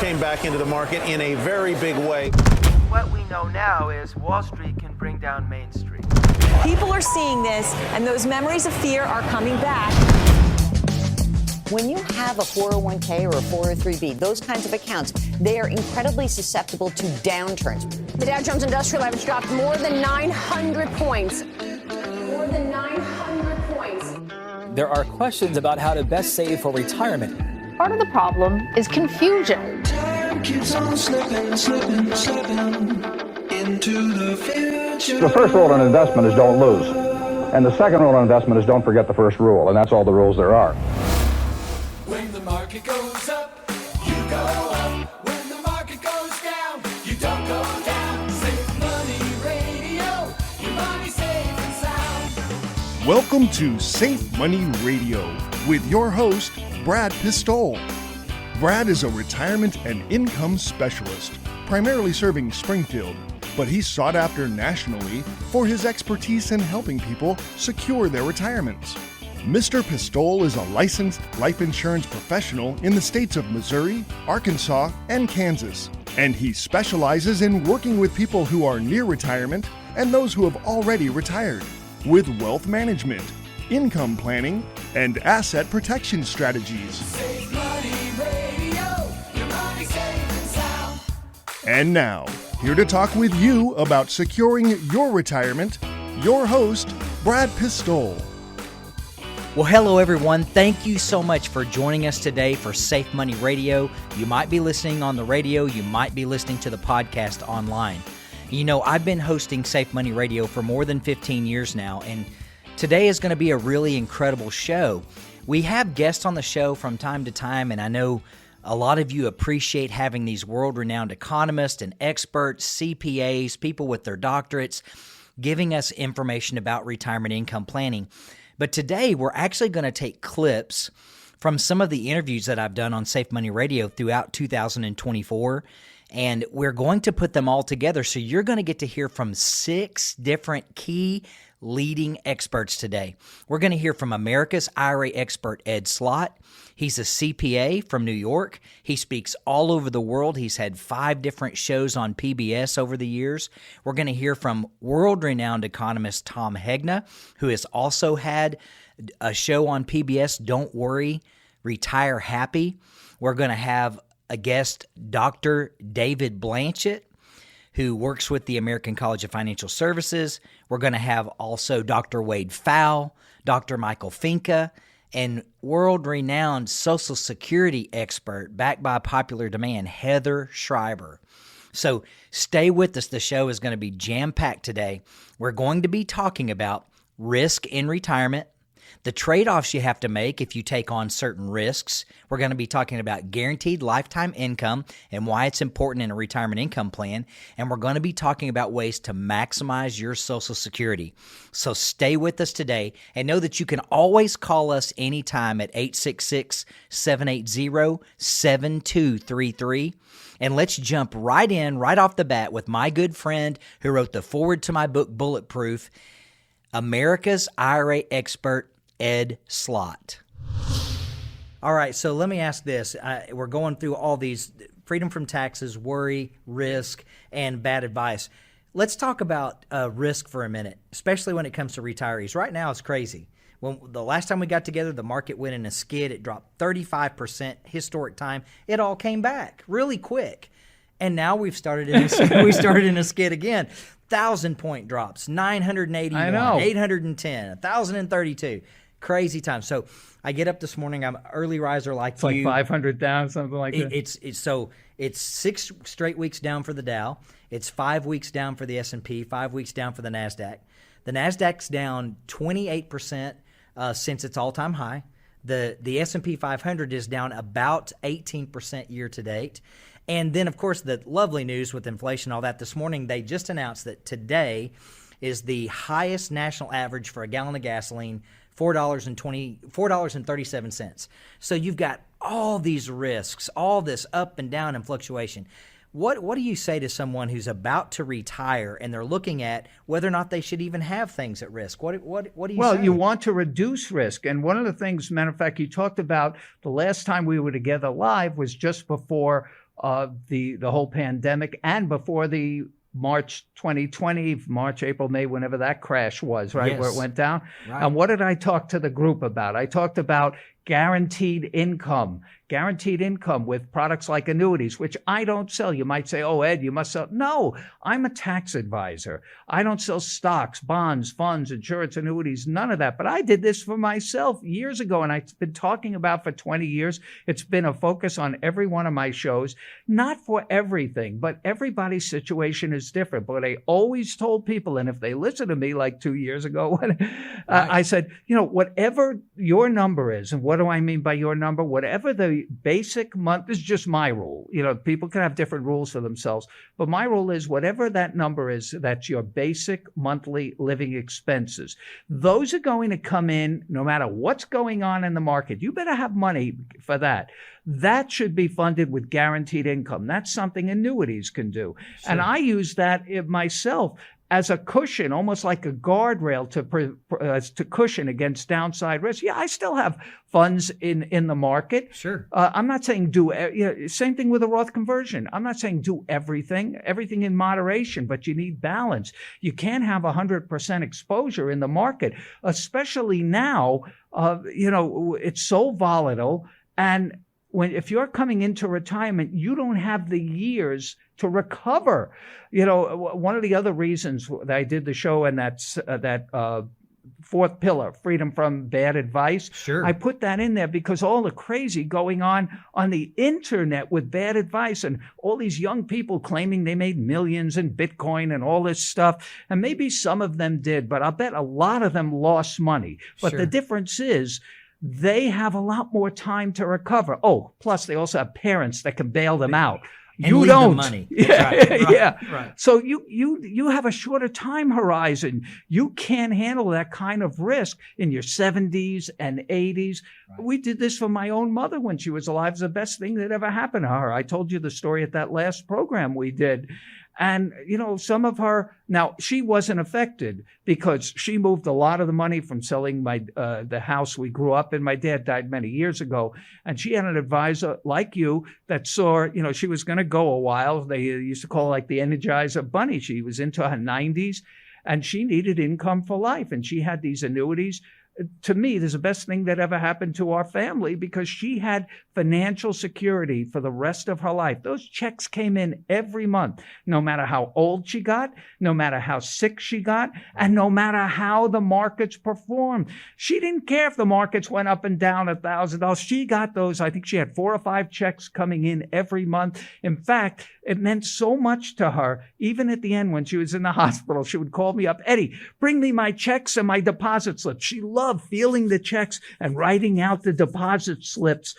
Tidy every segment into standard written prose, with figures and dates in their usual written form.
came back into the market in a very big way. What we know now is Wall Street can bring down Main Street. People are seeing this, and those memories of fear are coming back. When you have a 401k or a 403b, those kinds of accounts, they are incredibly susceptible to downturns. The Dow Jones Industrial Average dropped more than 900 points. More than 900 points. There are questions about how to best save for retirement. Part of the problem is confusion. Time keeps on slipping into the future. The first rule in investment is don't lose. And the second rule in investment is don't forget the first rule. And that's all the rules there are. When the market goes up, you go up. When the market goes down, you don't go down. Save Money Radio, your money safe and sound. Welcome to Safe Money Radio with your host, Brad Pistole. Brad is a retirement and income specialist, primarily serving Springfield, but he's sought after nationally for his expertise in helping people secure their retirements. Mr. Pistole is a licensed life insurance professional in the states of Missouri, Arkansas, and Kansas, and he specializes in working with people who are near retirement and those who have already retired with wealth management, income planning, and asset protection strategies. Save Money Radio, your money safe and sound. And now, here to talk with you about securing your retirement, your host, Brad Pistole. Well, hello, everyone. Thank you so much for joining us today for Safe Money Radio. You might be listening on the radio. You might be listening to the podcast online. You know, I've been hosting Safe Money Radio for more than 15 years now, and today is going to be a really incredible show. We have guests on the show from time to time, and I know a lot of you appreciate having these world-renowned economists and experts, CPAs, people with their doctorates, giving us information about retirement income planning. But today, we're actually going to take clips from some of the interviews that I've done on Safe Money Radio throughout 2024, and we're going to put them all together. So you're going to get to hear from 6 different key leading experts today. We're going to hear from America's IRA expert, Ed Slott. He's a CPA from New York. He speaks all over the world. He's had 5 different shows on PBS over the years. We're going to hear from world-renowned economist Tom Hegna, who has also had a show on PBS, Don't Worry, Retire Happy. We're going to have a guest, Dr. David Blanchett, who works with the American College of Financial Services. We're going to have also Dr. Wade Pfau, Dr. Michael Finke, and world-renowned Social Security expert, backed by popular demand, Heather Schreiber. So stay with us. The show is going to be jam-packed today. We're going to be talking about risk in retirement, the trade-offs you have to make if you take on certain risks. We're going to be talking about guaranteed lifetime income and why it's important in a retirement income plan. And we're going to be talking about ways to maximize your Social Security. So stay with us today and know that you can always call us anytime at 866-780-7233. And let's jump right in, right off the bat, with my good friend who wrote the foreword to my book, Bulletproof, America's IRA expert, Ed Slott. All right, so let me ask this. We're going through all these freedom from taxes, worry, risk, and bad advice. Let's talk about risk for a minute, especially when it comes to retirees. Right now, it's crazy. When the last time we got together, the market went in a skid. It dropped 35%, historic time. It all came back really quick. And now we've started in a skid again. 1,000-point drops, 981, 810, 1,032. Crazy time. So I get up this morning. I'm an early riser like you. It's like 500 down, something like that. It's 6 straight weeks down for the Dow. It's 5 weeks down for the S&P, 5 weeks down for the NASDAQ. The NASDAQ's down 28% since its all-time high. The S&P 500 is down about 18% year to date. And then, of course, the lovely news with inflation, all that, this morning, they just announced that today is the highest national average for a gallon of gasoline, $4.37. So you've got all these risks, all this up and down and fluctuation. What do you say to someone who's about to retire and they're looking at whether or not they should even have things at risk? What do you say? Well, you want to reduce risk. And one of the things, matter of fact, you talked about the last time we were together live was just before the whole pandemic and before the March 2020, March, April, May, whenever that crash was, right, Yes. where it went down. Right. And what did I talk to the group about? I talked about guaranteed income with products like annuities, which I don't sell. You might say, oh, Ed, you must sell. No, I'm a tax advisor. I don't sell stocks, bonds, funds, insurance, annuities, none of that. But I did this for myself years ago, and I've been talking about for 20 years. It's been a focus on every one of my shows, not for everything, but everybody's situation is different. But I always told people, and if they listen to me like 2 years ago, I said, whatever your number is, and what do I mean by your number? Whatever the basic month, this is just my rule. People can have different rules for themselves, but my rule is whatever that number is, that's your basic monthly living expenses. Those are going to come in no matter what's going on in the market. You better have money for that. That should be funded with guaranteed income. That's something annuities can do. Sure. And I use that myself as a cushion, almost like a guardrail to cushion against downside risk. Yeah, I still have funds in the market. Sure. I'm not saying same thing with a Roth conversion. I'm not saying do everything in moderation, but you need balance. You can't have 100% exposure in the market, especially now. It's so volatile, and if you're coming into retirement, you don't have the years to recover. One of the other reasons that I did the show, and that's that fourth pillar, freedom from bad advice. Sure. I put that in there because all the crazy going on the internet with bad advice and all these young people claiming they made millions in Bitcoin and all this stuff. And maybe some of them did, but I'll bet a lot of them lost money. But Sure. The difference is, they have a lot more time to recover. Oh, plus they also have parents that can bail them out. And You leave don't. them money. Yeah, Right. yeah. Right. So you have a shorter time horizon. You can't handle that kind of risk in your 70s and 80s. Right. We did this for my own mother when she was alive. It's the best thing that ever happened to her. I told you the story at that last program we did. And, some of her, now she wasn't affected because she moved a lot of the money from selling the house we grew up in. My dad died many years ago, and she had an advisor like you that saw, she was going to go a while. They used to call her like the Energizer Bunny. She was into her 90s, and she needed income for life, and she had these annuities. To me, this is the best thing that ever happened to our family because she had financial security for the rest of her life. Those checks came in every month, no matter how old she got, no matter how sick she got, and no matter how the markets performed. She didn't care if the markets went up and down $1,000. She got those. I think she had 4 or 5 checks coming in every month. In fact, it meant so much to her. Even at the end when she was in the hospital, she would call me up, Eddie, bring me my checks and my deposit slips. She loved feeling the checks and writing out the deposit slips.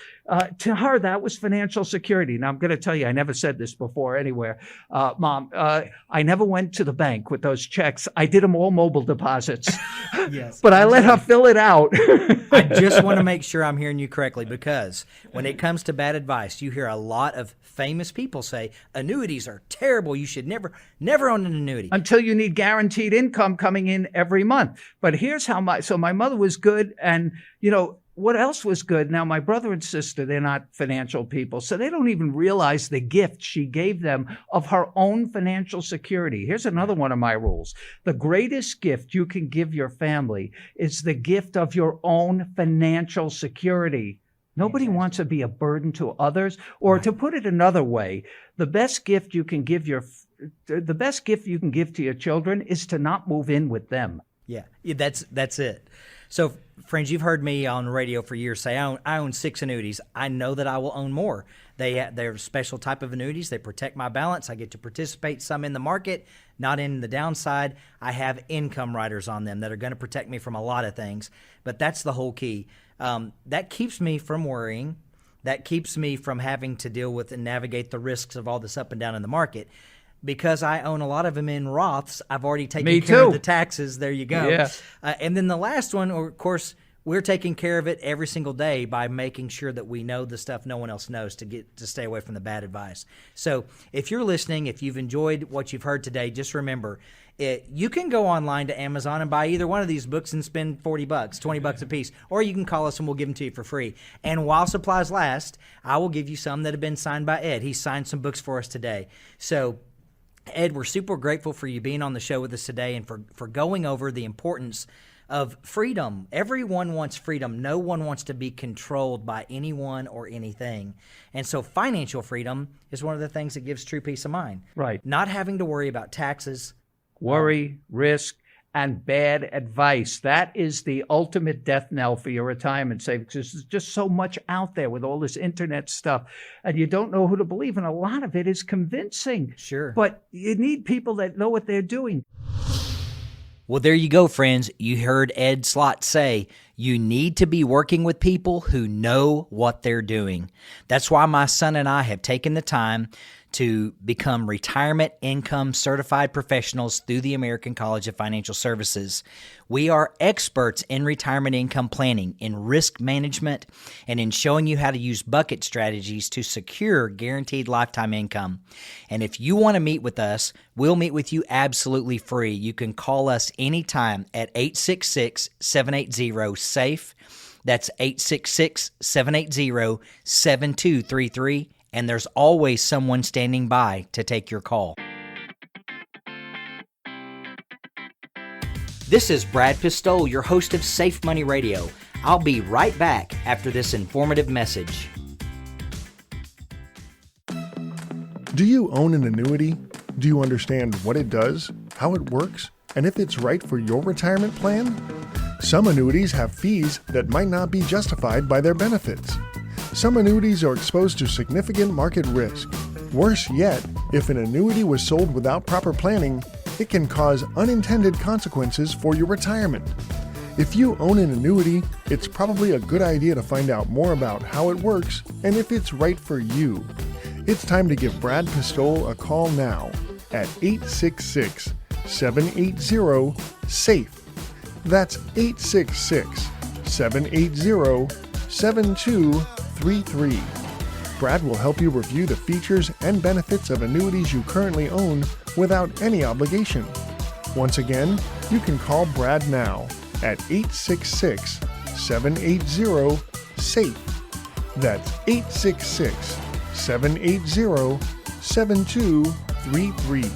To her, that was financial security. Now, I'm going to tell you, I never said this before anywhere. Mom, I never went to the bank with those checks. I did them all mobile deposits. Yes. But I let her fill it out. I just want to make sure I'm hearing you correctly, because when it comes to bad advice, you hear a lot of famous people say annuities are terrible. You should never own an annuity. Until you need guaranteed income coming in every month. But here's how my mother was good. And, what else was good? Now, my brother and sister, they're not financial people, so they don't even realize the gift she gave them of her own financial security. Here's another one of my rules. The greatest gift you can give your family is the gift of your own financial security. Nobody wants to be a burden to others. Or to put it another way, the best gift you can give to your children is to not move in with them. Yeah, that's it. So, friends, you've heard me on radio for years say I own 6 annuities. I know that I will own more. They're a special type of annuities. They protect my balance. I get to participate some in the market, not in the downside. I have income riders on them that are going to protect me from a lot of things. But that's the whole key. That keeps me from worrying. That keeps me from having to deal with and navigate the risks of all this up and down in the market. Because I own a lot of them in Roths, I've already taken care of the taxes. There you go. Yeah. And then the last one, of course, we're taking care of it every single day by making sure that we know the stuff no one else knows to stay away from the bad advice. So if you're listening, if you've enjoyed what you've heard today, just remember, you can go online to Amazon and buy either one of these books and spend $40, $20 a piece, or you can call us and we'll give them to you for free. And while supplies last, I will give you some that have been signed by Ed. He signed some books for us today. So Ed, we're super grateful for you being on the show with us today and for going over the importance of freedom. Everyone wants freedom. No one wants to be controlled by anyone or anything. And so financial freedom is one of the things that gives true peace of mind. Right. Not having to worry about taxes, worry, risk, and bad advice. That is the ultimate death knell for your retirement savings. There's just so much out there with all this internet stuff, and you don't know who to believe, and a lot of it is convincing. Sure. But you need people that know what they're doing. Well, there you go, friends. You heard Ed Slott say you need to be working with people who know what they're doing. That's why my son and I have taken the time to become retirement income certified professionals through the American College of Financial Services. We are experts in retirement income planning, in risk management, and in showing you how to use bucket strategies to secure guaranteed lifetime income. And if you want to meet with us, we'll meet with you absolutely free. You can call us anytime at 866-780-SAFE. That's 866-780-7233. And there's always someone standing by to take your call. This is Brad Pistole, your host of Safe Money Radio. I'll be right back after this informative message. Do you own an annuity? Do you understand what it does, how it works, and if it's right for your retirement plan? Some annuities have fees that might not be justified by their benefits. Some annuities are exposed to significant market risk. Worse yet, if an annuity was sold without proper planning, it can cause unintended consequences for your retirement. If you own an annuity, it's probably a good idea to find out more about how it works and if it's right for you. It's time to give Brad Pistole a call now at 866-780-SAFE. That's 866-780-7233. Brad will help you review the features and benefits of annuities you currently own without any obligation. Once again, you can call Brad now at 866-780-SAFE. That's 866-780-7233.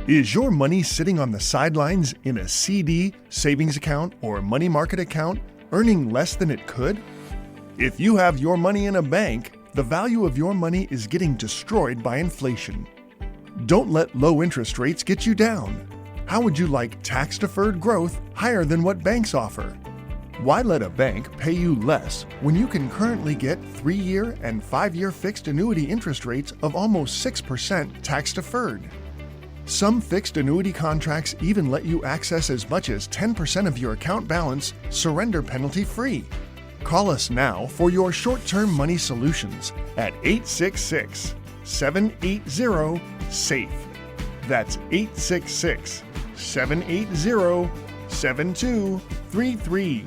Is your money sitting on the sidelines in a CD, savings account, or money market account, earning less than it could? If you have your money in a bank, the value of your money is getting destroyed by inflation. Don't let low interest rates get you down. How would you like tax-deferred growth higher than what banks offer? Why let a bank pay you less when you can currently get 3-year and 5-year fixed annuity interest rates of almost 6% tax-deferred? Some fixed annuity contracts even let you access as much as 10% of your account balance surrender penalty-free. Call us now for your short-term money solutions at 866-780-SAFE. That's 866-780-7233.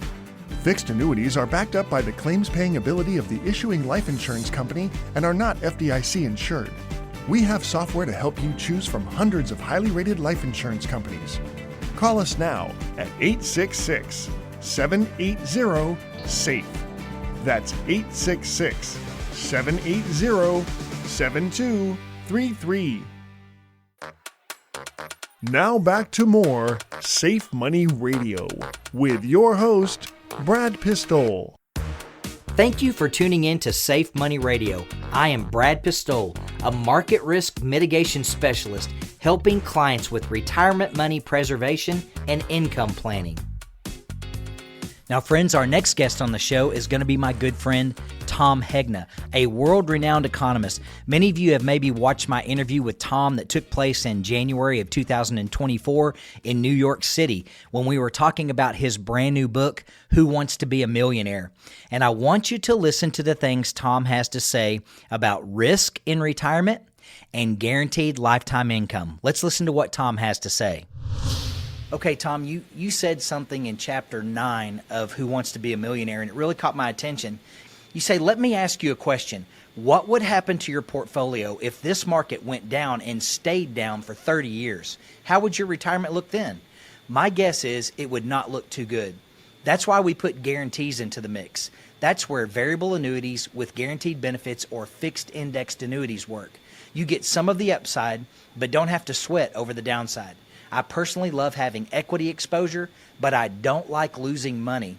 Fixed annuities are backed up by the claims-paying ability of the issuing life insurance company and are not FDIC insured. We have software to help you choose from hundreds of highly rated life insurance companies. Call us now at 866-780-SAFE. That's 866-780-7233. Now back to more Safe Money Radio with your host, Brad Pistole. Thank you for tuning in to Safe Money Radio. I am Brad Pistole, a market risk mitigation specialist helping clients with retirement money preservation and income planning. Now, friends, our next guest on the show is going to be my good friend, Tom Hegna, a world-renowned economist. Many of you have maybe watched my interview with Tom that took place in January of 2024 in New York City when we were talking about his brand new book, Who Wants to Be a Millionaire? And I want you to listen to the things Tom has to say about risk in retirement and guaranteed lifetime income. Let's listen to what Tom has to say. Okay, Tom, you said something in Chapter 9 of Who Wants to Be a Millionaire, and it really caught my attention. You say, let me ask you a question. What would happen to your portfolio if this market went down and stayed down for 30 years? How would your retirement look then? My guess is it would not look too good. That's why we put guarantees into the mix. That's where variable annuities with guaranteed benefits or fixed indexed annuities work. You get some of the upside, but don't have to sweat over the downside. I personally love having equity exposure, but I don't like losing money.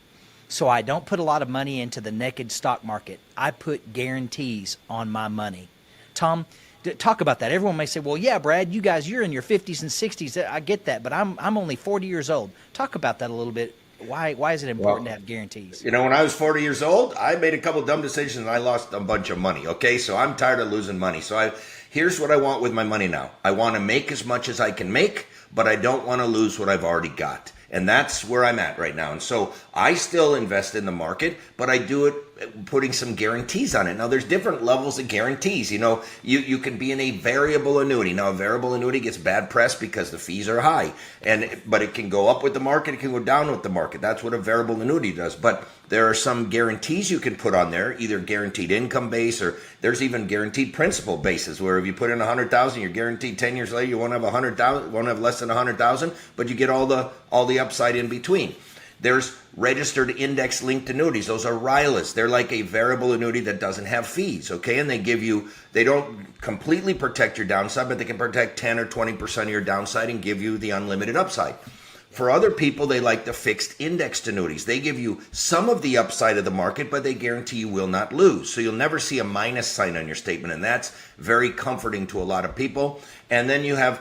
So I don't put a lot of money into the naked stock market. I put guarantees on my money. Tom, talk about that. Everyone may say, well, yeah, Brad, you're in your 50s and 60s. I get that, but I'm only 40 years old. Talk about that a little bit. Why is it important to have guarantees? When I was 40 years old, I made a couple dumb decisions and I lost a bunch of money. Okay, so I'm tired of losing money. So here's what I want with my money now. I want to make as much as I can make, but I don't want to lose what I've already got. And that's where I'm at right now. And so I still invest in the market, but I do it putting some guarantees on it. Now, there's different levels of guarantees. You can be in a variable annuity. Now, a variable annuity gets bad press because the fees are high. But it can go up with the market. It can go down with the market. That's what a variable annuity does. But there are some guarantees you can put on there, either guaranteed income base or there's even guaranteed principal bases where if you put in $100,000, you're guaranteed 10 years later you won't have $100,000, won't have less than $100,000, but you get all the upside in between. There's registered index-linked annuities. Those are RILAs. They're like a variable annuity that doesn't have fees, okay? And they don't completely protect your downside, but they can protect 10 or 20% of your downside and give you the unlimited upside. For other people, they like the fixed indexed annuities. They give you some of the upside of the market, but they guarantee you will not lose. So you'll never see a minus sign on your statement, and that's very comforting to a lot of people. And then you have,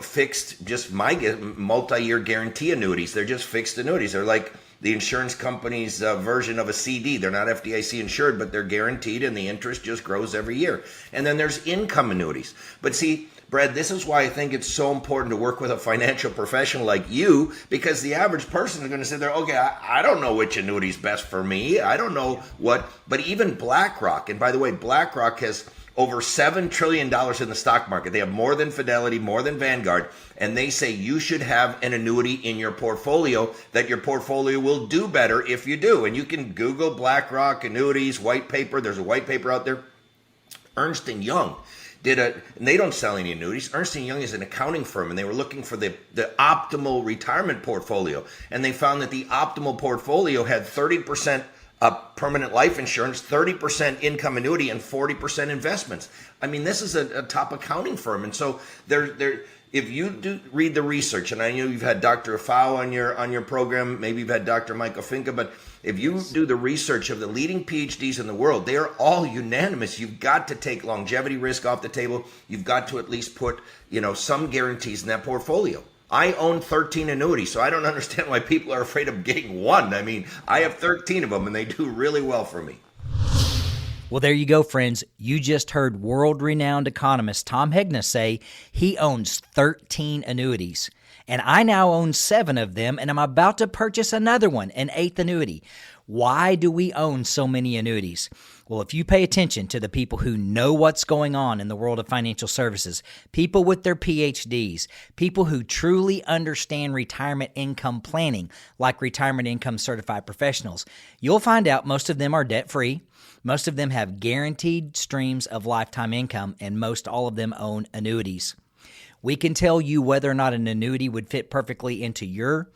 fixed, just multi-year guarantee annuities. They're just fixed annuities. They're like the insurance company's version of a CD. They're not FDIC insured, but they're guaranteed, and the interest just grows every year. And then there's income annuities. But see, Brad, this is why I think it's so important to work with a financial professional like you, because the average person is going to sit there, okay, I don't know which annuity is best for me. I don't know what, but even BlackRock, and by the way, BlackRock has over $7 trillion in the stock market. They have more than Fidelity, more than Vanguard, and they say you should have an annuity in your portfolio, that your portfolio will do better if you do. And you can Google BlackRock annuities, white paper. There's a white paper out there. Ernst Young and they don't sell any annuities. Ernst Young is an accounting firm, and they were looking for the optimal retirement portfolio. And they found that the optimal portfolio had 30% permanent life insurance, 30% income annuity, and 40% investments. I mean, this is a top accounting firm. And so if you do read the research, and I know you've had Dr. Pfau on your program, maybe you've had Dr. Michael Finke, but if you do the research of the leading PhDs in the world, they are all unanimous. You've got to take longevity risk off the table. You've got to at least put, some guarantees in that portfolio. I own 13 annuities, so I don't understand why people are afraid of getting one. I mean, I have 13 of them, and they do really well for me. Well, there you go, friends. You just heard world-renowned economist Tom Hegna say he owns 13 annuities. And I now own 7 of them, and I'm about to purchase another one, an 8th annuity. Why do we own so many annuities? Well, if you pay attention to the people who know what's going on in the world of financial services, people with their PhDs, people who truly understand retirement income planning, like retirement income certified professionals, you'll find out most of them are debt-free. Most of them have guaranteed streams of lifetime income, and most all of them own annuities. We can tell you whether or not an annuity would fit perfectly into your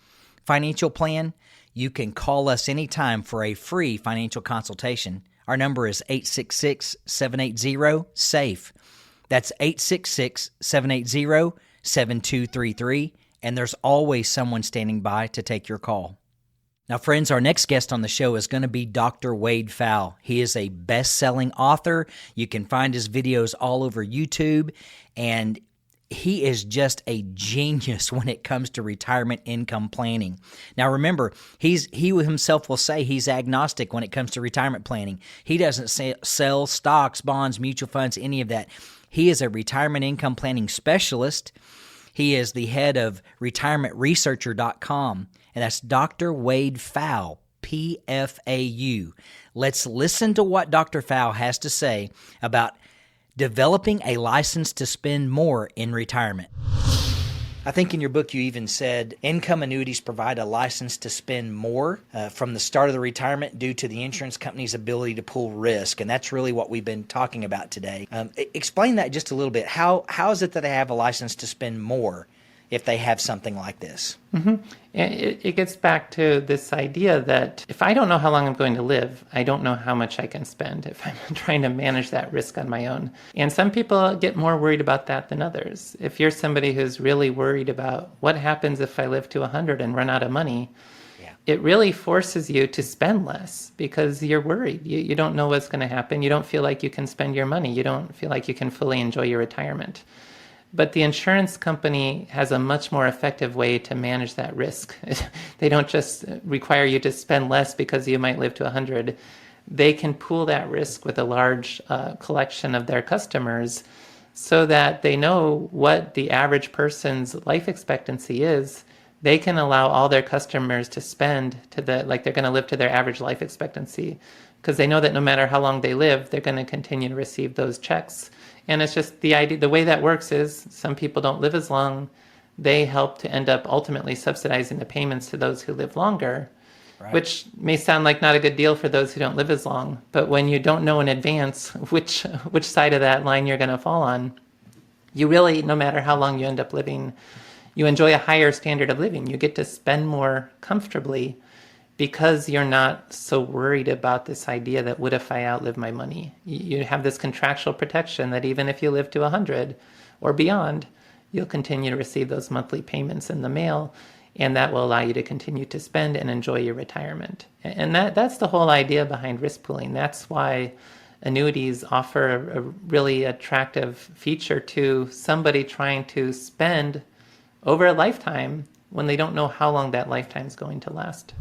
financial plan. You can call us anytime for a free financial consultation. Our number is 866-780-SAFE. That's 866-780-7233, and there's always someone standing by to take your call. Now, friends, our next guest on the show is going to be Dr. Wade Pfau. He is a best-selling author. You can find his videos all over YouTube, and he is just a genius when it comes to retirement income planning. Now, remember, he himself will say he's agnostic when it comes to retirement planning. He doesn't sell stocks, bonds, mutual funds, any of that. He is a retirement income planning specialist. He is the head of retirementresearcher.com, and that's Dr. Wade Pfau, Pfau. Let's listen to what Dr. Pfau has to say about developing a license to spend more in retirement. I think in your book you even said income annuities provide a license to spend more from the start of the retirement due to the insurance company's ability to pull risk, and that's really what we've been talking about today. Explain that just a little bit. How is it that they have a license to spend more if they have something like this? Mm-hmm. It gets back to this idea that if I don't know how long I'm going to live, I don't know how much I can spend if I'm trying to manage that risk on my own. And some people get more worried about that than others. If you're somebody who's really worried about what happens if I live to 100 and run out of money, it really forces you to spend less because you're worried. You don't know what's going to happen. You don't feel like you can spend your money. You don't feel like you can fully enjoy your retirement. But the insurance company has a much more effective way to manage that risk. They don't just require you to spend less because you might live to 100. They can pool that risk with a large collection of their customers so that they know what the average person's life expectancy is. They can allow all their customers to spend like they're going to live to their average life expectancy because they know that no matter how long they live, they're going to continue to receive those checks. And it's just the idea, the way that works is some people don't live as long. They help to end up ultimately subsidizing the payments to those who live longer, right, which may sound like not a good deal for those who don't live as long. But when you don't know in advance which side of that line you're going to fall on, you really, no matter how long you end up living, you enjoy a higher standard of living. You get to spend more comfortably because you're not so worried about this idea that what if I outlive my money? You have this contractual protection that even if you live to 100 or beyond, you'll continue to receive those monthly payments in the mail, and that will allow you to continue to spend and enjoy your retirement. And that's the whole idea behind risk pooling. That's why annuities offer a really attractive feature to somebody trying to spend over a lifetime when they don't know how long that lifetime is going to last.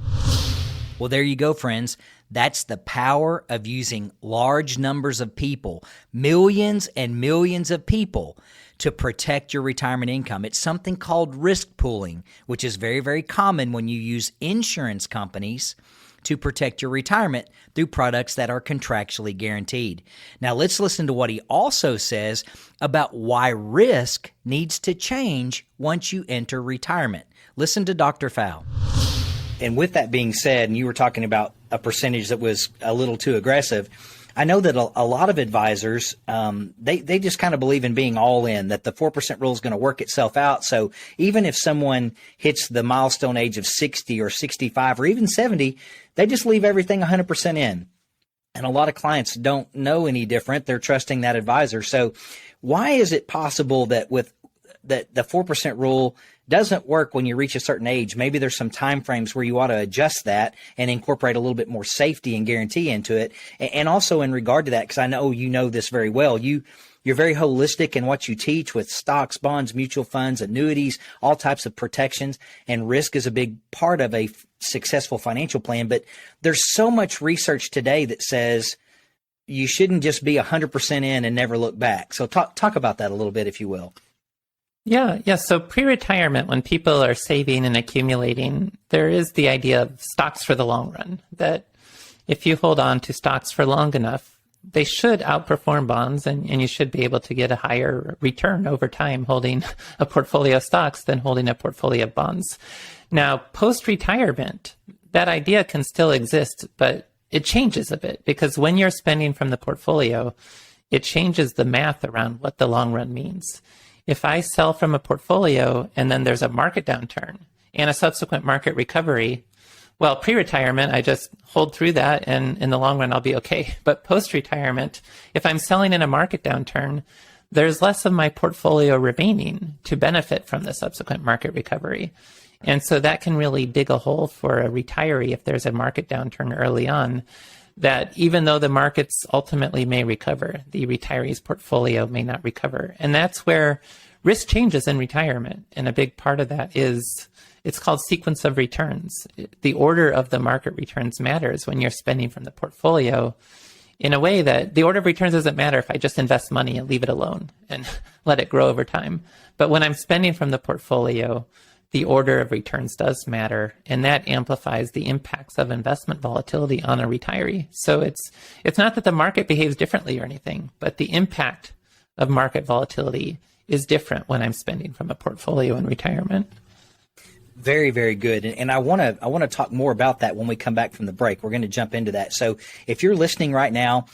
Well, there you go, friends. That's the power of using large numbers of people, millions and millions of people, to protect your retirement income. It's something called risk pooling, which is very, very common when you use insurance companies to protect your retirement through products that are contractually guaranteed. Now, let's listen to what he also says about why risk needs to change once you enter retirement. Listen to Dr. Pfau. And with that being said, and you were talking about a percentage that was a little too aggressive, I know that a lot of advisors, they just kind of believe in being all in, that the 4% rule is going to work itself out. So even if someone hits the milestone age of 60 or 65 or even 70, they just leave everything 100% in. And a lot of clients don't know any different. They're trusting that advisor. So why is it possible that the 4% rule doesn't work when you reach a certain age? Maybe there's some time frames where you ought to adjust that and incorporate a little bit more safety and guarantee into it. And also in regard to that, because I know you know this very well, you're very holistic in what you teach with stocks, bonds, mutual funds, annuities, all types of protections, and risk is a big part of a successful financial plan. But there's so much research today that says you shouldn't just be 100% in and never look back. So talk about that a little bit, if you will. Yeah. So pre-retirement, when people are saving and accumulating, there is the idea of stocks for the long run, that if you hold on to stocks for long enough, they should outperform bonds and you should be able to get a higher return over time holding a portfolio of stocks than holding a portfolio of bonds. Now, post-retirement, that idea can still exist, but it changes a bit because when you're spending from the portfolio, it changes the math around what the long run means. If I sell from a portfolio and then there's a market downturn and a subsequent market recovery, well, pre-retirement, I just hold through that and in the long run, I'll be okay. But post-retirement, if I'm selling in a market downturn, there's less of my portfolio remaining to benefit from the subsequent market recovery. And so that can really dig a hole for a retiree if there's a market downturn early on, that even though the markets ultimately may recover, the retiree's portfolio may not recover. And that's where risk changes in retirement. And a big part of that is, it's called sequence of returns. The order of the market returns matters when you're spending from the portfolio in a way that the order of returns doesn't matter if I just invest money and leave it alone and let it grow over time. But when I'm spending from the portfolio, the order of returns does matter, and that amplifies the impacts of investment volatility on a retiree. So it's not that the market behaves differently or anything, but the impact of market volatility is different when I'm spending from a portfolio in retirement. Very, very good. And I want to talk more about that when we come back from the break. We're going to jump into that. So if you're listening right now,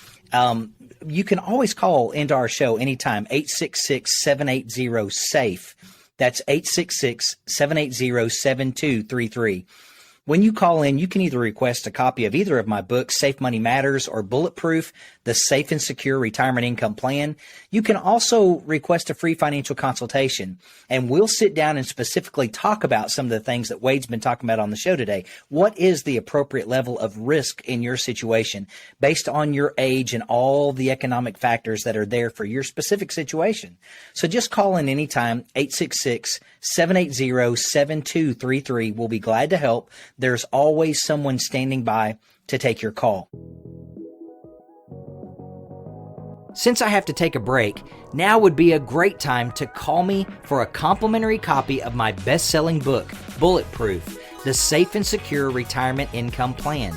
you can always call into our show anytime, 866-780-SAFE. That's 866-780-7233. When you call in, you can either request a copy of either of my books, Safe Money Matters or Bulletproof, The Safe and Secure Retirement Income Plan. You can also request a free financial consultation, and we'll sit down and specifically talk about some of the things that Wade's been talking about on the show today. What is the appropriate level of risk in your situation based on your age and all the economic factors that are there for your specific situation? So just call in anytime, 866-780-7233. We'll be glad to help. There's always someone standing by to take your call. Since I have to take a break, now would be a great time to call me for a complimentary copy of my best-selling book, Bulletproof, The Safe and Secure Retirement Income Plan.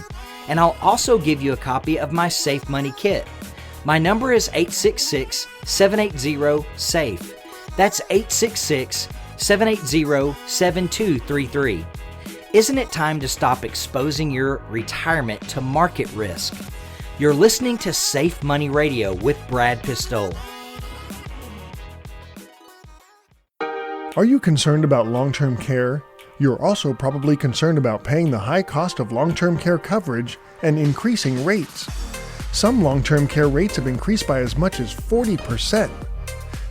And I'll also give you a copy of my Safe Money Kit. My number is 866-780-SAFE. That's 866-780-7233. Isn't it time to stop exposing your retirement to market risk? You're listening to Safe Money Radio with Brad Pistole. Are you concerned about long-term care? You're also probably concerned about paying the high cost of long-term care coverage and increasing rates. Some long-term care rates have increased by as much as 40%.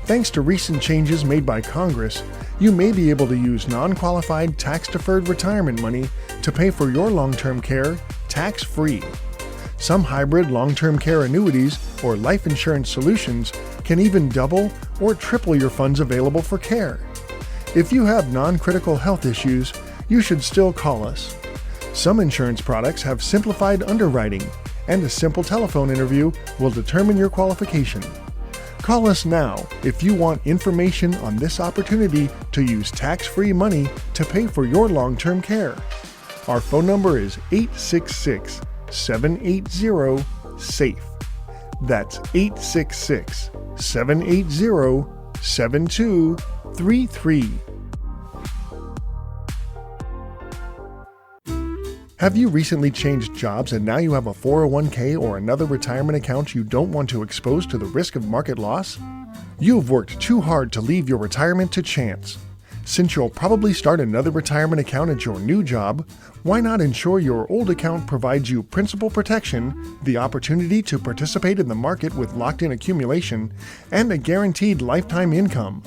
Thanks to recent changes made by Congress, you may be able to use non-qualified tax-deferred retirement money to pay for your long-term care tax-free. Some hybrid long-term care annuities or life insurance solutions can even double or triple your funds available for care. If you have non-critical health issues, you should still call us. Some insurance products have simplified underwriting, and a simple telephone interview will determine your qualification. Call us now if you want information on this opportunity to use tax-free money to pay for your long-term care. Our phone number is 866-780-SAFE. That's 866-780-7233. Have you recently changed jobs and now you have a 401k or another retirement account you don't want to expose to the risk of market loss? You've worked too hard to leave your retirement to chance. Since you'll probably start another retirement account at your new job, why not ensure your old account provides you principal protection, the opportunity to participate in the market with locked-in accumulation, and a guaranteed lifetime income?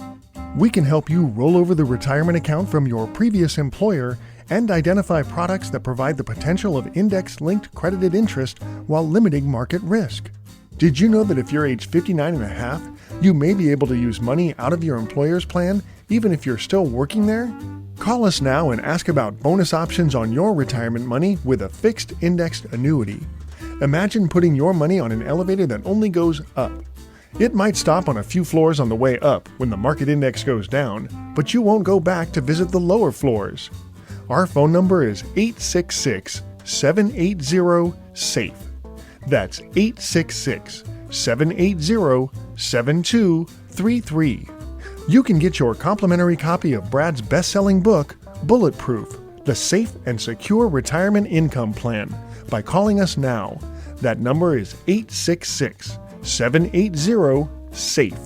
We can help you roll over the retirement account from your previous employer and identify products that provide the potential of index-linked credited interest while limiting market risk. Did you know that if you're age 59 and a half, you may be able to use money out of your employer's plan even if you're still working there? Call us now and ask about bonus options on your retirement money with a fixed indexed annuity. Imagine putting your money on an elevator that only goes up. It might stop on a few floors on the way up when the market index goes down, but you won't go back to visit the lower floors. Our phone number is 866-780-SAFE. That's 866-780-7233. You can get your complimentary copy of Brad's best-selling book, Bulletproof, The Safe and Secure Retirement Income Plan, by calling us now. That number is 866-780-SAFE.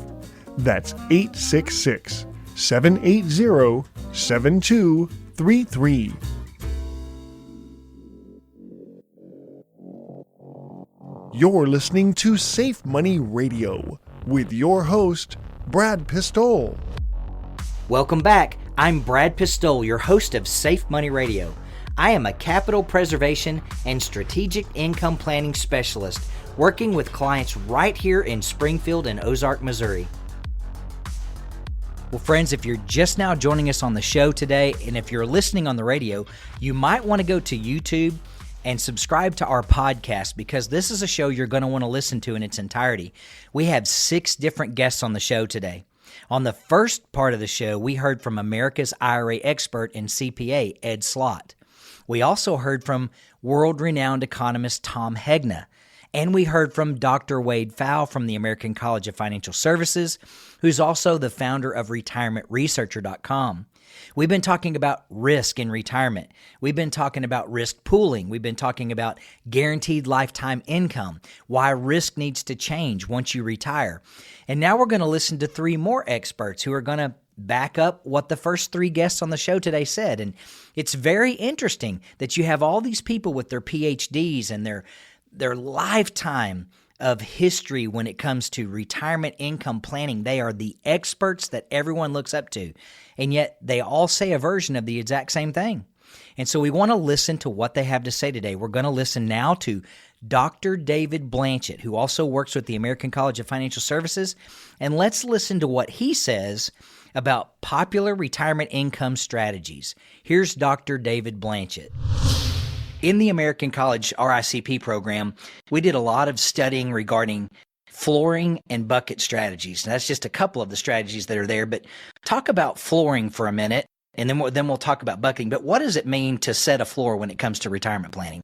That's 866-780-7233. You're listening to Safe Money Radio with your host, Brad Pistole. Welcome back. I'm Brad Pistole, your host of Safe Money Radio. I am a capital preservation and strategic income planning specialist working with clients right here in Springfield and Ozark, Missouri. Well, friends, if you're just now joining us on the show today, and if you're listening on the radio, you might want to go to YouTube and subscribe to our podcast, because this is a show you're going to want to listen to in its entirety. We have 6 different guests on the show today. On the first part of the show, we heard from America's IRA expert and CPA, Ed Slott. We also heard from world-renowned economist Tom Hegna. And we heard from Dr. Wade Pfau from the American College of Financial Services, who's also the founder of retirementresearcher.com. We've been talking about risk in retirement. We've been talking about risk pooling. We've been talking about guaranteed lifetime income, why risk needs to change once you retire. And now we're going to listen to three more experts who are going to back up what the first three guests on the show today said. And it's very interesting that you have all these people with their PhDs and their lifetime of history when it comes to retirement income planning. They are the experts that everyone looks up to, and yet they all say a version of the exact same thing. And so we want to listen to what they have to say today. We're going to listen now to Dr. David Blanchett, who also works with the American College of Financial Services, and let's listen to what he says about popular retirement income strategies. Here's Dr. David Blanchett. In the American College RICP program, we did a lot of studying regarding flooring and bucket strategies. Now, that's just a couple of the strategies that are there, but talk about flooring for a minute, and then we'll talk about bucketing. But what does it mean to set a floor when it comes to retirement planning?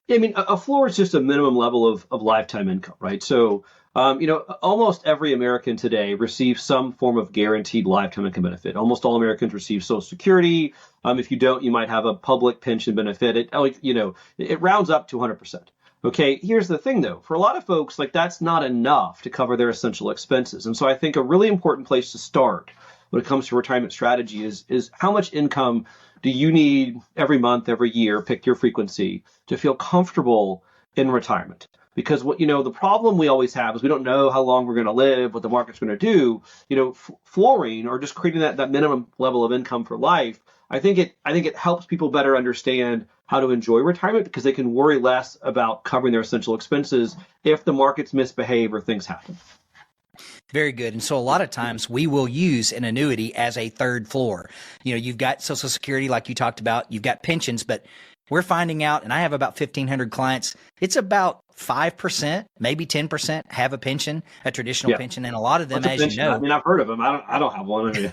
Yeah, I mean, a floor is just a minimum level of lifetime income, right? So, almost every American today receives some form of guaranteed lifetime income benefit. Almost all Americans receive Social Security. If you don't, you might have a public pension benefit. It rounds up to 100%. Okay, here's the thing, though. For a lot of folks, that's not enough to cover their essential expenses. And so I think a really important place to start when it comes to retirement strategy is how much income do you need every month, every year, pick your frequency, to feel comfortable in retirement? Because the problem we always have is we don't know how long we're going to live, what the market's going to do. Flooring or just creating that minimum level of income for life, I think it helps people better understand how to enjoy retirement because they can worry less about covering their essential expenses if the markets misbehave or things happen. Very good. And so a lot of times we will use an annuity as a third floor. You've got Social Security, like you talked about, you've got pensions, but we're finding out, and I have about 1,500 clients, it's about 5%, maybe 10% have a pension, a traditional pension, and a lot of them, as you know. I mean, I've heard of them. I don't have one.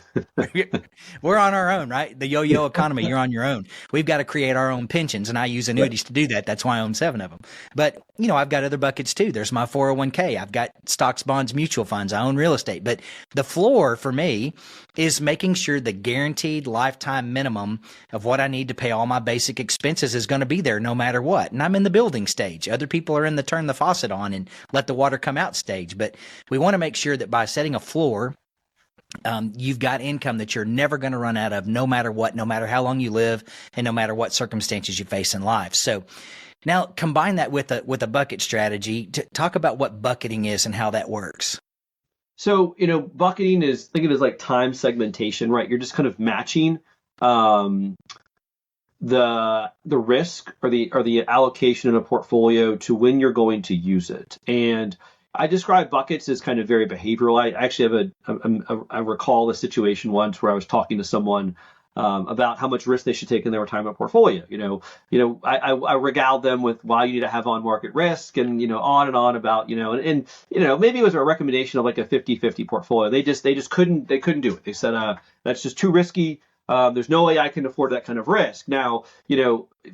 We're on our own, right? The yo-yo economy, you're on your own. We've got to create our own pensions, and I use annuities to do that. That's why I own 7 of them. But, I've got other buckets too. There's my 401k. I've got stocks, bonds, mutual funds. I own real estate. But the floor for me is making sure the guaranteed lifetime minimum of what I need to pay all my basic expenses is going to be there no matter what. And I'm in the building stage. Other people are in the turn the faucet on and let the water come out stage. But we want to make sure that by setting a floor, you've got income that you're never going to run out of no matter what, no matter how long you live, and no matter what circumstances you face in life. So now combine that with a bucket strategy to talk about what bucketing is and how that works. So, bucketing is, think of it as like time segmentation, right? You're just kind of matching the risk or the allocation in a portfolio to when you're going to use it. And I describe buckets as kind of very behavioral. I actually have I recall a situation once where I was talking to someone about how much risk they should take in their retirement portfolio. I regaled them with why you need to have on-market risk and, on and on about, and maybe it was a recommendation of like a 50-50 portfolio. They just couldn't do it. They said, that's just too risky. There's no way I can afford that kind of risk. Now,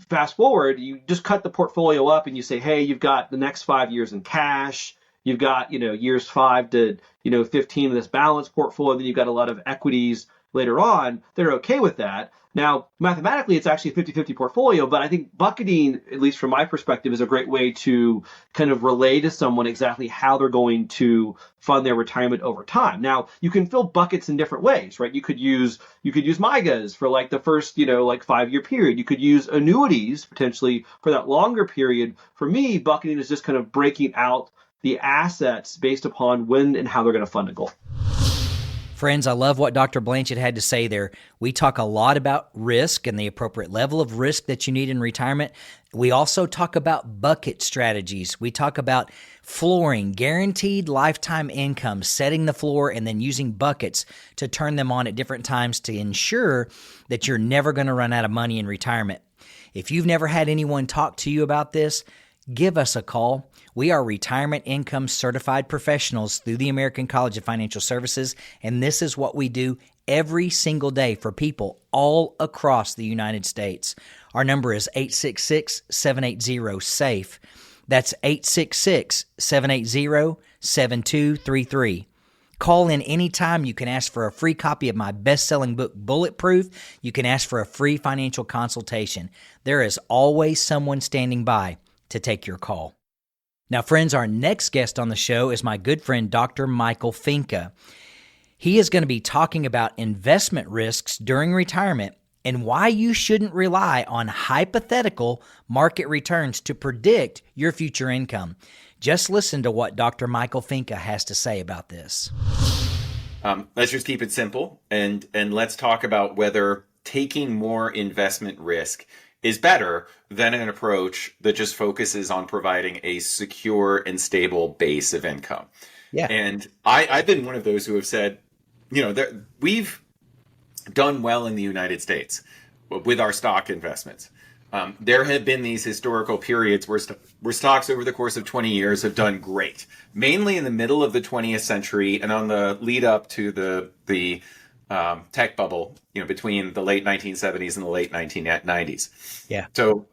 fast forward, you just cut the portfolio up and you say, hey, you've got the next 5 years in cash. You've got, years 5 to, 15 of this balanced portfolio. Then you've got a lot of equities later on. They're okay with that. Now, mathematically, it's actually a 50-50 portfolio, but I think bucketing, at least from my perspective, is a great way to kind of relay to someone exactly how they're going to fund their retirement over time. Now, you can fill buckets in different ways, right? You could use MYGAs for like the first, 5-year period. You could use annuities potentially for that longer period. For me, bucketing is just kind of breaking out the assets based upon when and how they're going to fund a goal. Friends, I love what Dr. Blanchett had to say there. We talk a lot about risk and the appropriate level of risk that you need in retirement. We also talk about bucket strategies. We talk about flooring, guaranteed lifetime income, setting the floor, and then using buckets to turn them on at different times to ensure that you're never going to run out of money in retirement. If you've never had anyone talk to you about this, give us a call. We are retirement income certified professionals through the American College of Financial Services, and this is what we do every single day for people all across the United States. Our number is 866-780-SAFE. That's 866-780-7233. Call in anytime. You can ask for a free copy of my best-selling book, Bulletproof. You can ask for a free financial consultation. There is always someone standing by to take your call. Now, friends, our next guest on the show is my good friend, Dr. Michael Finka. He is going to be talking about investment risks during retirement and why you shouldn't rely on hypothetical market returns to predict your future income. Just listen to what Dr. Michael Finka has to say about this. Let's just keep it simple, and let's talk about whether taking more investment risk is better than an approach that just focuses on providing a secure and stable base of income. Yeah. And I've been one of those who have said, we've done well in the United States with our stock investments. There have been these historical periods where stocks over the course of 20 years have done great, mainly in the middle of the 20th century and on the lead up to the tech bubble, between the late 1970s and the late 1990s. Yeah. So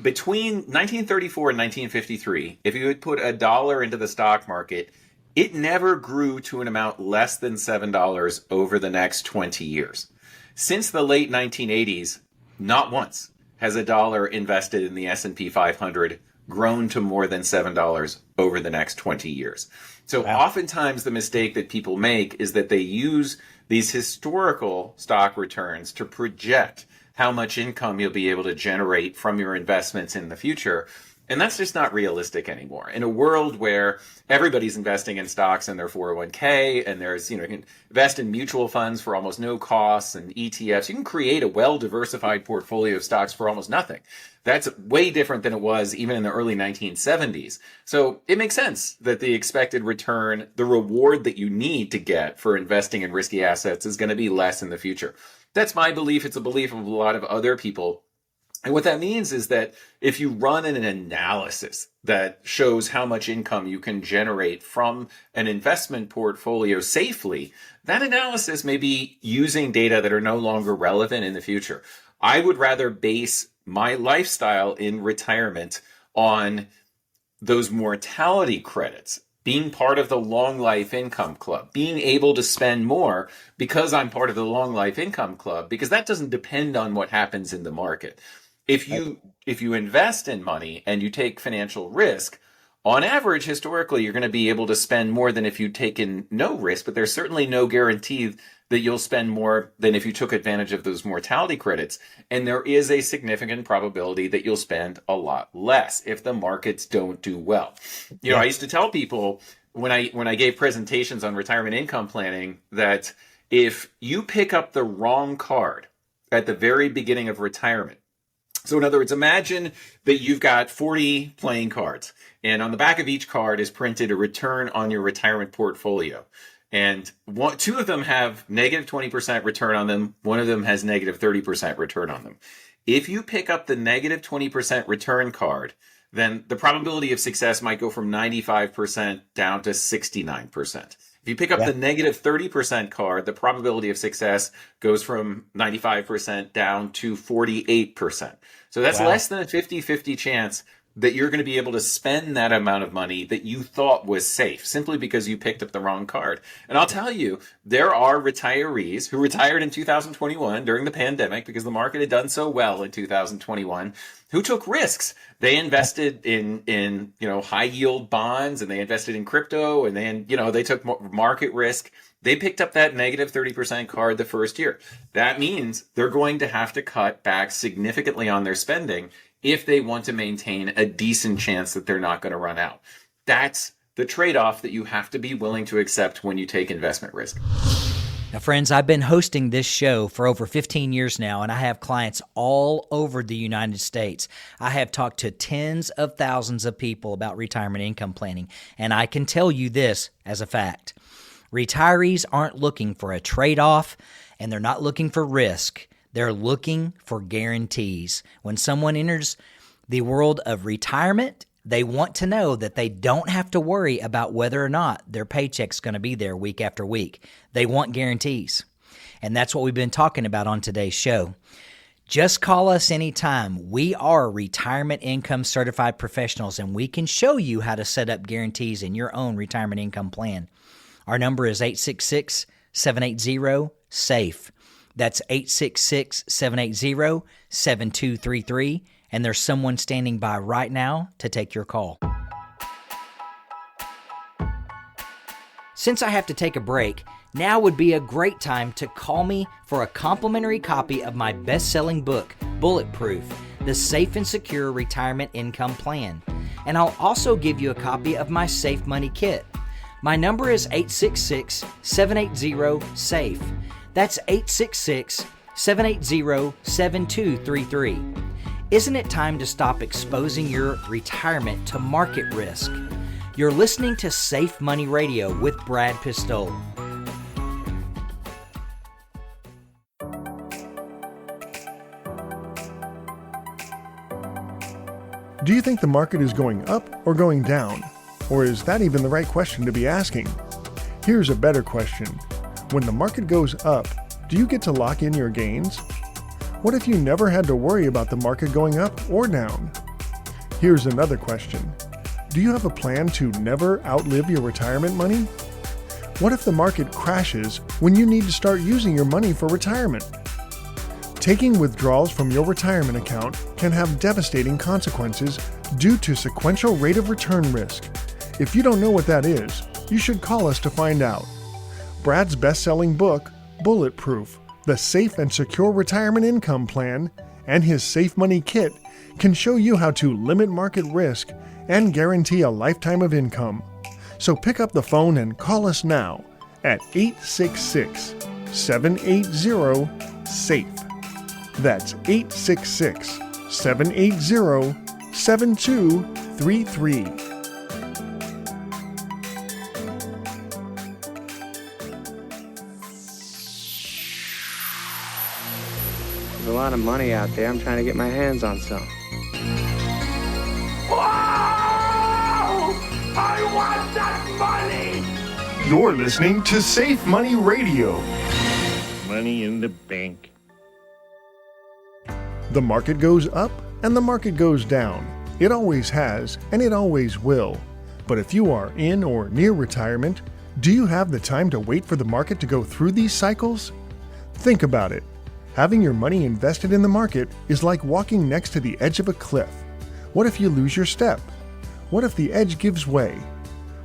between 1934 and 1953, if you had put $1 into the stock market, it never grew to an amount less than $7 over the next 20 years. Since the late 1980s, not once has $1 invested in the S&P 500 grown to more than $7 over the next 20 years. So oftentimes the mistake that people make is that they use these historical stock returns to project how much income you'll be able to generate from your investments in the future. And that's just not realistic anymore. In a world where everybody's investing in stocks in their 401k, and there's, you can invest in mutual funds for almost no costs and ETFs. You can create a well-diversified portfolio of stocks for almost nothing. That's way different than it was even in the early 1970s. So it makes sense that the expected return, the reward that you need to get for investing in risky assets, is going to be less in the future. That's my belief. It's a belief of a lot of other people. And what that means is that if you run an analysis that shows how much income you can generate from an investment portfolio safely, that analysis may be using data that are no longer relevant in the future. I would rather base my lifestyle in retirement on those mortality credits, being part of the Long Life Income Club, being able to spend more because I'm part of the Long Life Income Club, because that doesn't depend on what happens in the market. If you invest in money and you take financial risk, on average, historically, you're going to be able to spend more than if you'd taken no risk, but there's certainly no guarantee that you'll spend more than if you took advantage of those mortality credits. And there is a significant probability that you'll spend a lot less if the markets don't do well. I used to tell people when I gave presentations on retirement income planning that if you pick up the wrong card at the very beginning of retirement, so in other words, imagine that you've got 40 playing cards, and on the back of each card is printed a return on your retirement portfolio. And two of them have negative 20% return on them. One of them has negative 30% return on them. If you pick up the negative 20% return card, then the probability of success might go from 95% down to 69%. If you pick up the negative 30% card, the probability of success goes from 95% down to 48%. So that's less than a 50-50 chance that you're going to be able to spend that amount of money that you thought was safe simply because you picked up the wrong card. And I'll tell you, there are retirees who retired in 2021 during the pandemic because the market had done so well in 2021 who took risks. They invested in high yield bonds, and they invested in crypto, and then they took market risk. They picked up that negative 30% card the first year. That means they're going to have to cut back significantly on their spending if they want to maintain a decent chance that they're not going to run out. That's the trade-off that you have to be willing to accept when you take investment risk. Now, friends, I've been hosting this show for over 15 years now, and I have clients all over the United States. I have talked to tens of thousands of people about retirement income planning, and I can tell you this as a fact. Retirees aren't looking for a trade-off, and they're not looking for risk. They're looking for guarantees. When someone enters the world of retirement, they want to know that they don't have to worry about whether or not their paycheck's going to be there week after week. They want guarantees. And that's what we've been talking about on today's show. Just call us anytime. We are retirement income certified professionals, and we can show you how to set up guarantees in your own retirement income plan. Our number is 866-780-SAFE. That's 866-780-7233, and there's someone standing by right now to take your call. Since I have to take a break, now would be a great time to call me for a complimentary copy of my best-selling book, Bulletproof, The Safe and Secure Retirement Income Plan. And I'll also give you a copy of my Safe Money Kit. My number is 866-780-SAFE. That's 866-780-7233. Isn't it time to stop exposing your retirement to market risk? You're listening to Safe Money Radio with Brad Pistole. Do you think the market is going up or going down? Or is that even the right question to be asking? Here's a better question. When the market goes up, do you get to lock in your gains? What if you never had to worry about the market going up or down? Here's another question. Do you have a plan to never outlive your retirement money? What if the market crashes when you need to start using your money for retirement? Taking withdrawals from your retirement account can have devastating consequences due to sequential rate of return risk. If you don't know what that is, you should call us to find out. Brad's best-selling book, Bulletproof, The Safe and Secure Retirement Income Plan, and his Safe Money Kit can show you how to limit market risk and guarantee a lifetime of income. So pick up the phone and call us now at 866-780-SAFE. That's 866-780-7233. There's a lot of money out there. I'm trying to get my hands on some. Whoa! I want that money! You're listening to Safe Money Radio. Money in the bank. The market goes up and the market goes down. It always has and it always will. But if you are in or near retirement, do you have the time to wait for the market to go through these cycles? Think about it. Having your money invested in the market is like walking next to the edge of a cliff. What if you lose your step? What if the edge gives way?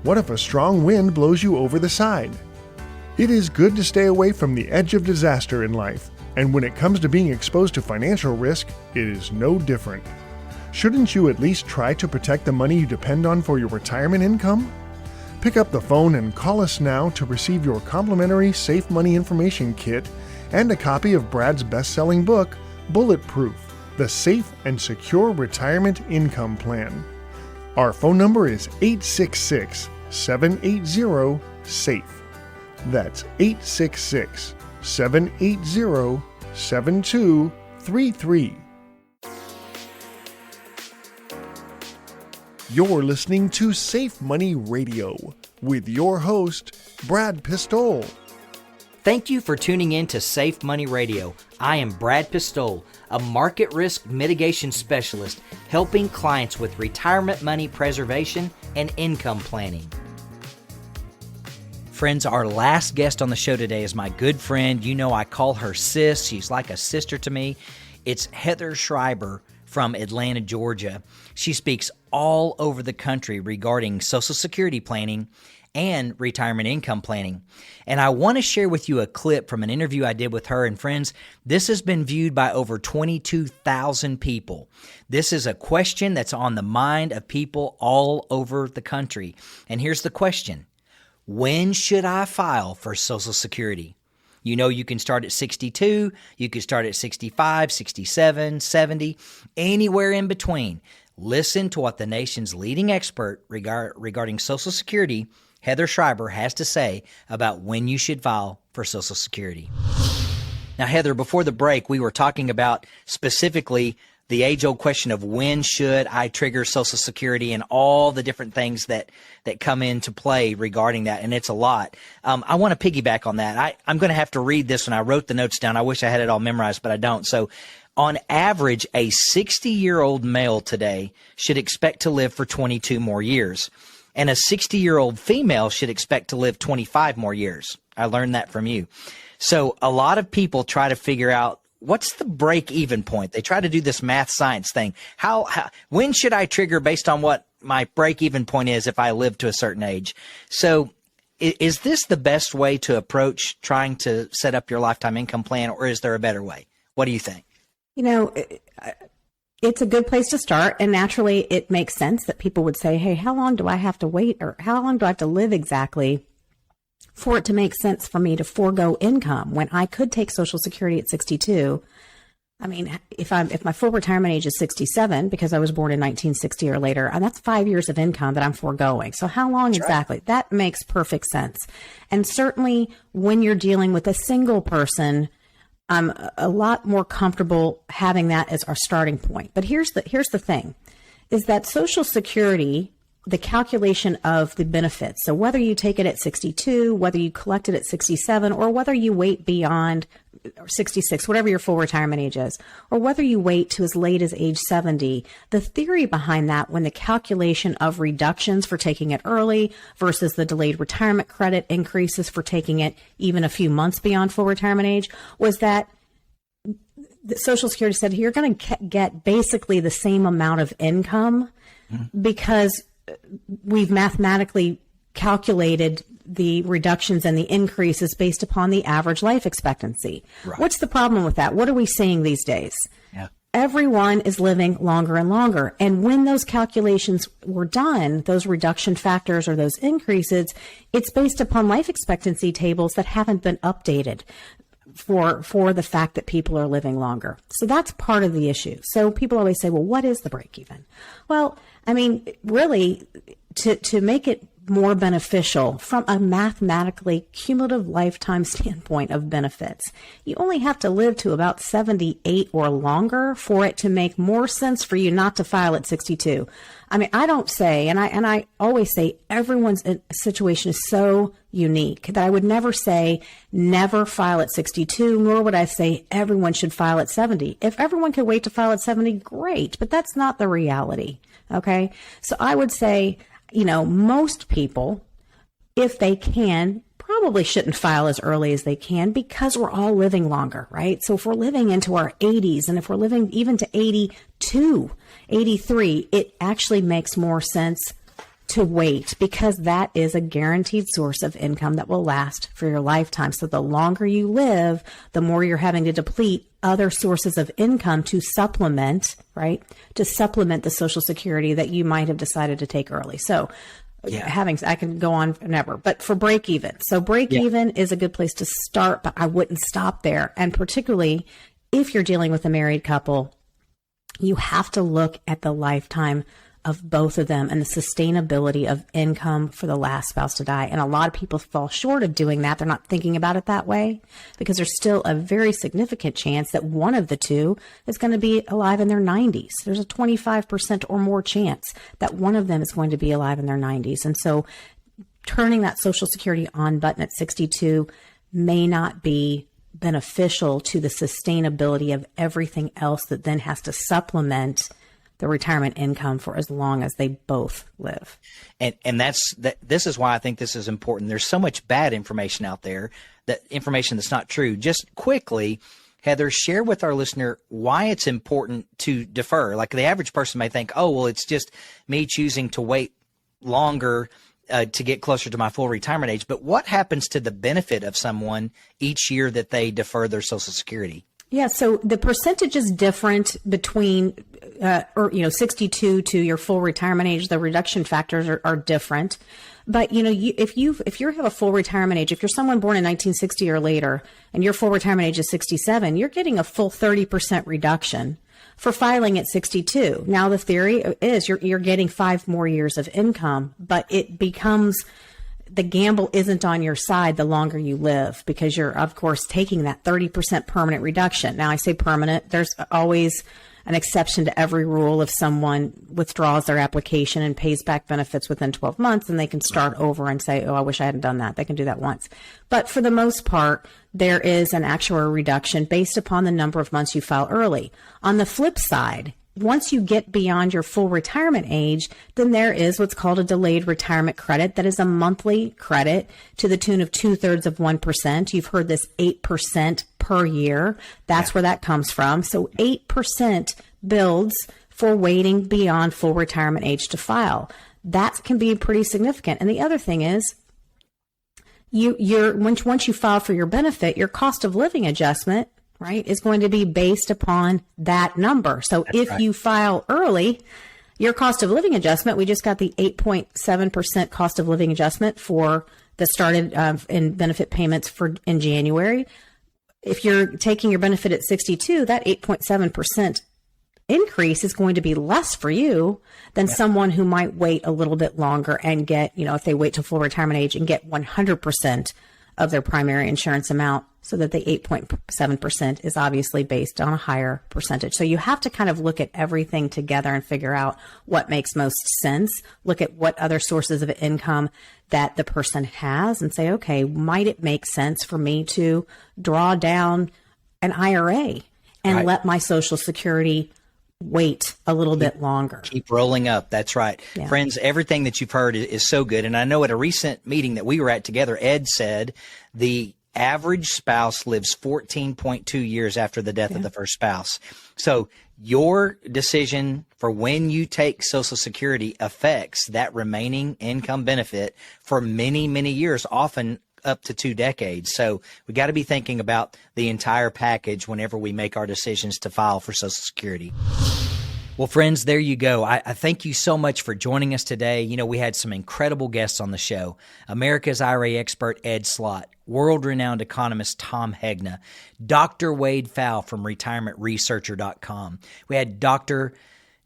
What if a strong wind blows you over the side? It is good to stay away from the edge of disaster in life. And when it comes to being exposed to financial risk, it is no different. Shouldn't you at least try to protect the money you depend on for your retirement income? Pick up the phone and call us now to receive your complimentary Safe Money Information Kit and a copy of Brad's best-selling book, Bulletproof, The Safe and Secure Retirement Income Plan. Our phone number is 866-780-SAFE. That's 866-780-7233. You're listening to Safe Money Radio with your host, Brad Pistole. Thank you for tuning in to Safe Money Radio. I am Brad Pistole, a market risk mitigation specialist helping clients with retirement money preservation and income planning. Friends, our last guest on the show today is my good friend. You know I call her sis. She's like a sister to me. It's Heather Schreiber from Atlanta, Georgia. She speaks all over the country regarding Social Security planning and retirement income planning. And I want to share with you a clip from an interview I did with her. And friends, this has been viewed by over 22,000 people. This is a question that's on the mind of people all over the country. And here's the question. When should I file for Social Security? You know, you can start at 62, you can start at 65, 67, 70, anywhere in between. Listen to what the nation's leading expert regarding Social Security, Heather Schreiber, has to say about when you should file for Social Security. Now, Heather, before the break, we were talking about specifically the age-old question of when should I trigger Social Security and all the different things that come into play regarding that, and it's a lot. I want to piggyback on that. I'm going to have to read this when I wrote the notes down. I wish I had it all memorized, but I don't. So On average, a 60-year-old male today should expect to live for 22 more years, and a 60-year-old female should expect to live 25 more years. I learned that from you. So a lot of people try to figure out, what's the break-even point? They try to do this math science thing. When should I trigger based on what my break-even point is if I live to a certain age? So is this the best way to approach trying to set up your lifetime income plan, or is there a better way? What do you think? You know, it's a good place to start. And naturally, it makes sense that people would say, hey, how long do I have to wait, or how long do I have to live exactly for it to make sense for me to forego income when I could take Social Security at 62? I mean, if my full retirement age is 67 because I was born in 1960 or later, and that's 5 years of income that I'm foregoing. So how long exactly? Right. That makes perfect sense. And certainly when you're dealing with a single person, I'm a lot more comfortable having that as our starting point. But here's the thing, is that Social Security, the calculation of the benefits, so whether you take it at 62, whether you collect it at 67, or whether you wait beyond 66, whatever your full retirement age is, or whether you wait to as late as age 70, the theory behind that, when the calculation of reductions for taking it early versus the delayed retirement credit increases for taking it even a few months beyond full retirement age, was that the Social Security said you're going to get basically the same amount of income because we've mathematically calculated the reductions and the increases based upon the average life expectancy. Right. What's the problem with that? What are we seeing these days? Yeah. Everyone is living longer and longer. And when those calculations were done, those reduction factors or those increases, it's based upon life expectancy tables that haven't been updated for the fact that people are living longer. So that's part of the issue. So people always say, well, what is the break even? Well, I mean, really, to make it more beneficial from a mathematically cumulative lifetime standpoint of benefits, you only have to live to about 78 or longer for it to make more sense for you not to file at 62. I mean, I don't say, and I always say, everyone's situation is so unique that I would never say never file at 62, nor would I say everyone should file at 70. If everyone could wait to file at 70, great, but that's not the reality. Okay. So I would say, you know, most people, if they can, probably shouldn't file as early as they can because we're all living longer, right? So if we're living into our 80s and if we're living even to 82, 83, it actually makes more sense to wait because that is a guaranteed source of income that will last for your lifetime. So the longer you live, the more you're having to deplete other sources of income to supplement, right? To supplement the Social Security that you might have decided to take early. So I can go on forever, but for break even. So break even is a good place to start, but I wouldn't stop there. And particularly if you're dealing with a married couple, you have to look at the lifetime of both of them and the sustainability of income for the last spouse to die. And a lot of people fall short of doing that. They're not thinking about it that way because there's still a very significant chance that one of the two is going to be alive in their 90s. There's a 25% or more chance that one of them is going to be alive in their 90s. And so turning that Social Security on button at 62 may not be beneficial to the sustainability of everything else that then has to supplement the retirement income for as long as they both live. And this is why I think this is important. There's so much bad information out there, that information that's not true. Just quickly, Heather, share with our listener why it's important to defer. Like the average person may think, oh, well, it's just me choosing to wait longer to get closer to my full retirement age. But what happens to the benefit of someone each year that they defer their Social Security? Yeah, so the percentage is different between 62 to your full retirement age. The reduction factors are different. But, you know, if you have a full retirement age, if you're someone born in 1960 or later and your full retirement age is 67, you're getting a full 30% reduction for filing at 62. Now, the theory is you're getting 5 more years of income, but it becomes the gamble isn't on your side the longer you live because you're, of course, taking that 30% permanent reduction. Now, I say permanent. There's always an exception to every rule. If someone withdraws their application and pays back benefits within 12 months, then they can start over and say, oh, I wish I hadn't done that. They can do that once. But for the most part, there is an actuarial reduction based upon the number of months you file early. On the flip side, once you get beyond your full retirement age, then there is what's called a delayed retirement credit. That is a monthly credit to the tune of 2/3 of 1%. You've heard this 8% per year. That's where that comes from. So 8% builds for waiting beyond full retirement age to file. That can be pretty significant. And the other thing is, once you file for your benefit, your cost of living adjustment, right, is going to be based upon that number. So if you file early, your cost of living adjustment, we just got the 8.7% cost of living adjustment for that started in benefit payments in January. If you're taking your benefit at 62, that 8.7% increase is going to be less for you than someone who might wait a little bit longer and get, if they wait till full retirement age and get 100% of their primary insurance amount, so that the 8.7% is obviously based on a higher percentage. So you have to kind of look at everything together and figure out what makes most sense. Look at what other sources of income that the person has and say, okay, might it make sense for me to draw down an IRA and let my Social Security wait a little bit longer? Keep rolling up. That's right. Yeah. Friends, everything that you've heard is so good. And I know at a recent meeting that we were at together, Ed said the average spouse lives 14.2 years after the death of the first spouse. So your decision for when you take Social Security affects that remaining income benefit for many, many years, often up to 2 decades. So we got to be thinking about the entire package whenever we make our decisions to file for Social Security. Well, friends, there you go. I thank you so much for joining us today. We had some incredible guests on the show. America's IRA expert, Ed Slott, world-renowned economist, Tom Hegna, Dr. Wade Pfau from retirementresearcher.com. We had Dr.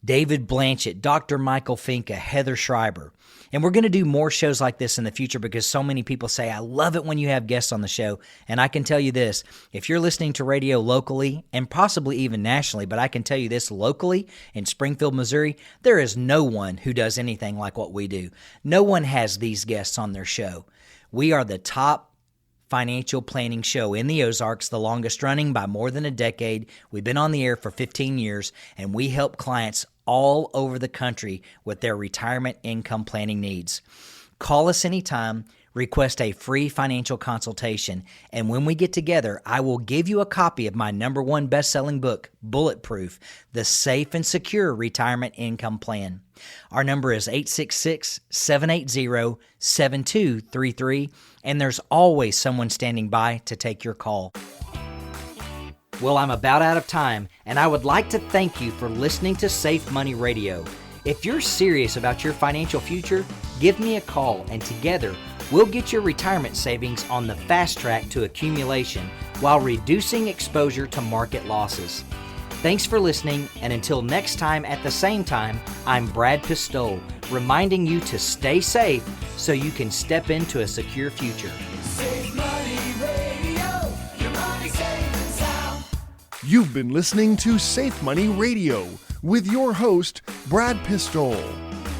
David Blanchett, Dr. Michael Finke, Heather Schreiber. And we're going to do more shows like this in the future because so many people say, I love it when you have guests on the show. And I can tell you this, if you're listening to radio locally and possibly even nationally, but I can tell you this, locally in Springfield, Missouri, there is no one who does anything like what we do. No one has these guests on their show. We are the top financial planning show in the Ozarks, the longest running by more than a decade. We've been on the air for 15 years, and we help clients all over the country with their retirement income planning needs. Call us anytime, request a free financial consultation, and when we get together, I will give you a copy of my #1 best-selling book, Bulletproof, The Safe and Secure Retirement Income Plan. Our number is 866-780-7233, and there's always someone standing by to take your call. Well, I'm about out of time, and I would like to thank you for listening to Safe Money Radio. If you're serious about your financial future, give me a call, and together we'll get your retirement savings on the fast track to accumulation while reducing exposure to market losses. Thanks for listening, and until next time at the same time, I'm Brad Pistole, reminding you to stay safe so you can step into a secure future. Safe Money Radio, your money safe and sound. You've been listening to Safe Money Radio with your host, Brad Pistole.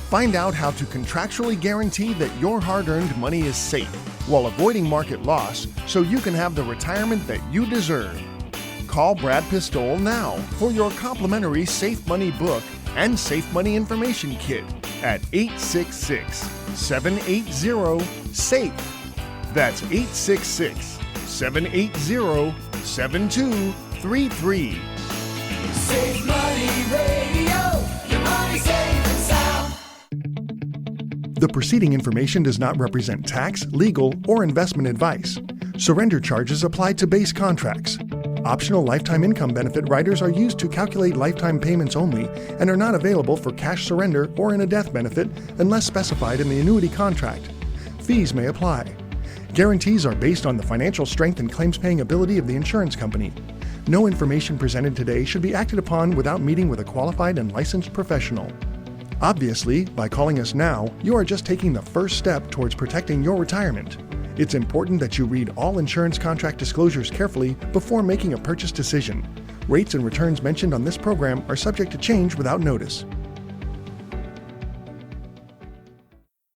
Find out how to contractually guarantee that your hard-earned money is safe while avoiding market loss so you can have the retirement that you deserve. Call Brad Pistole now for your complimentary Safe Money book and Safe Money information kit at 866-780-SAFE. That's 866-780-7233. Safe Money Radio, your money safe and sound. The preceding information does not represent tax, legal, or investment advice. Surrender charges apply to base contracts. Optional lifetime income benefit riders are used to calculate lifetime payments only and are not available for cash surrender or in a death benefit unless specified in the annuity contract. Fees may apply. Guarantees are based on the financial strength and claims-paying ability of the insurance company. No information presented today should be acted upon without meeting with a qualified and licensed professional. Obviously, by calling us now, you are just taking the first step towards protecting your retirement. It's important that you read all insurance contract disclosures carefully before making a purchase decision. Rates and returns mentioned on this program are subject to change without notice.